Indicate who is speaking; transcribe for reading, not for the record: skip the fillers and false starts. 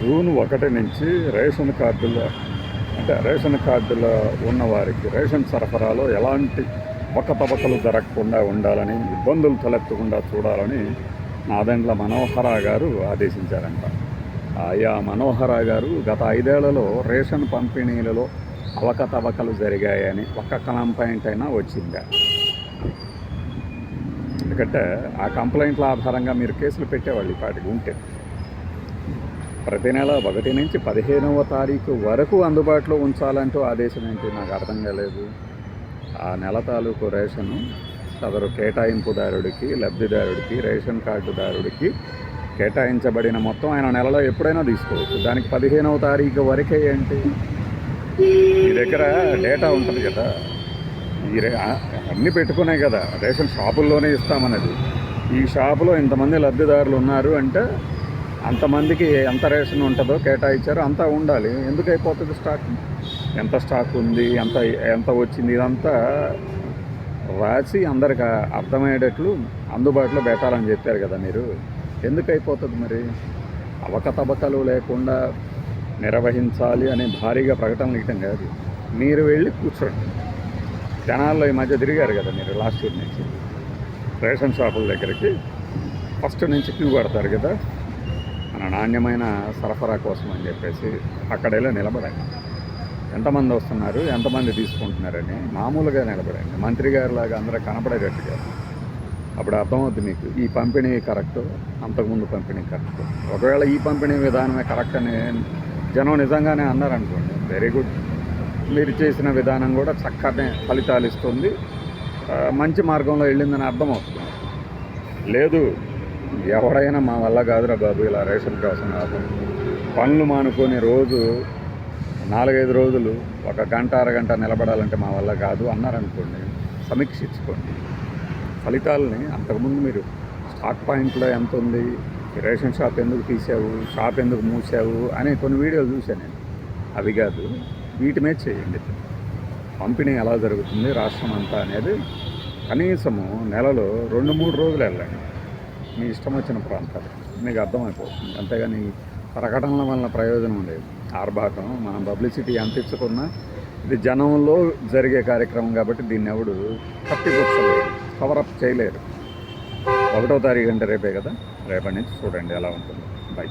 Speaker 1: June 1 నుంచి ration కార్డుల్లో అంటే ration కార్డులో ఉన్నవారికి రేషన్ సరఫరాలో ఎలాంటి అవకతవకలు జరగకుండా ఉండాలని, ఇబ్బందులు తలెత్తకుండా చూడాలని నాదెండ్ల మనోహర గారు ఆదేశించారంట. ఆయా మనోహర గారు గత 5 ఏళ్లలో రేషన్ పంపిణీలలో అవకతవకలు జరిగాయని ఒక్క కంప్లైంట్ అయినా వచ్చిందా? ఎందుకంటే ఆ కంప్లైంట్ల ఆధారంగా మీరు కేసులు పెట్టేవాళ్ళు ఇప్పటికి ఉంటే. ప్రతి నెల 1 నుంచి 15వ తారీఖు వరకు అందుబాటులో ఉంచాలంటూ ఆదేశం ఏంటి? నాకు అర్థం కాలేదు. ఆ నెల తాలూకు రేషను సదరు కేటాయింపుదారుడికి, లబ్ధిదారుడికి, రేషన్ కార్డుదారుడికి కేటాయించబడిన మొత్తం ఆయన నెలలో ఎప్పుడైనా తీసుకోవచ్చు. దానికి 15వ తారీఖు వరకే ఏంటి? మీ దగ్గర డేటా ఉంటుంది కదా, అన్నీ పెట్టుకునే కదా రేషన్ షాపుల్లోనే ఇస్తామన్నది. ఈ షాపులో ఇంతమంది లబ్ధిదారులు ఉన్నారు అంటే అంతమందికి ఎంత రేషన్ ఉంటుందో కేటాయించారో అంతా ఉండాలి. ఎందుకు అయిపోతుంది స్టాక్? ఎంత స్టాక్ ఉంది, ఎంత వచ్చింది, ఇదంతా రాసి అందరికి అర్థమయ్యేటట్లు అందుబాటులో పెట్టాలని చెప్పారు కదా మీరు. ఎందుకు అయిపోతుంది మరి? అవకతవకలు లేకుండా నిర్వహించాలి అనే భారీగా ప్రకటనలు ఇవ్వటం కాదు. మీరు వెళ్ళి కూర్చోండి. జనాల్లో ఈ మధ్య తిరిగారు కదా మీరు, లాస్ట్ ఇయర్ నుంచి రేషన్ షాపుల దగ్గరికి ఫస్ట్ నుంచి క్యూ కడతారు కదా మన నాణ్యమైన సరఫరా కోసం అని చెప్పేసి. అక్కడెలా నిలబడండి, ఎంతమంది వస్తున్నారు, ఎంతమంది తీసుకుంటున్నారని మామూలుగా నిలబడండి. మంత్రి గారిలాగా అందరూ కనపడేటట్టుగా. అప్పుడు అర్థమవుద్ది మీకు ఈ పంపిణీ కరెక్ట్, అంతకుముందు పంపిణీ కరెక్ట్. ఒకవేళ ఈ పంపిణీ విధానమే కరెక్ట్ అని జనం నిజంగానే అన్నారనుకోండి, వెరీ గుడ్. మీరు చేసిన విధానం కూడా చక్కనే ఫలితాలు ఇస్తుంది, మంచి మార్గంలో వెళ్ళిందని అర్థమవుతుంది. లేదు, ఎవడైనా మా వల్ల కాదురా బాబు ఇలా రేషన్ కోసం కాదు, పనులు మానుకొని రోజు 4-5 రోజులు 1 గంట అరగంట నిలబడాలంటే మా వల్ల కాదు అన్నారనుకోండి, సమీక్షించుకోండి ఫలితాలని. అంతకుముందు మీరు స్టాక్ పాయింట్లో ఎంత ఉంది, రేషన్ షాప్ ఎందుకు తీసావు, షాప్ ఎందుకు మూసావు అనే కొన్ని వీడియోలు చూశాను నేను. అవి కాదు, వీటి మీద చేయండి. పంపిణీ ఎలా జరుగుతుంది రాష్ట్రం అంతా అనేది కనీసము నెలలో 2-3 రోజులు వెళ్ళండి. మీ ఇష్టం వచ్చిన ప్రాంతాలు మీకు అర్థమైపోతుంది. అంతేగాని ప్రకటనల వలన ప్రయోజనం లేదు. ఆర్భాటం, మనం పబ్లిసిటీ ఎంత ఇచ్చుకున్నా ఇది జనంలో జరిగే కార్యక్రమం కాబట్టి దీన్ని ఎవడు కప్పిపుచ్చలేరు, కవరప్ చేయలేరు. 1వ తారీఖు అంటే రేపే కదా, రేపటి నుంచి చూడండి ఎలా ఉంటుంది. బై.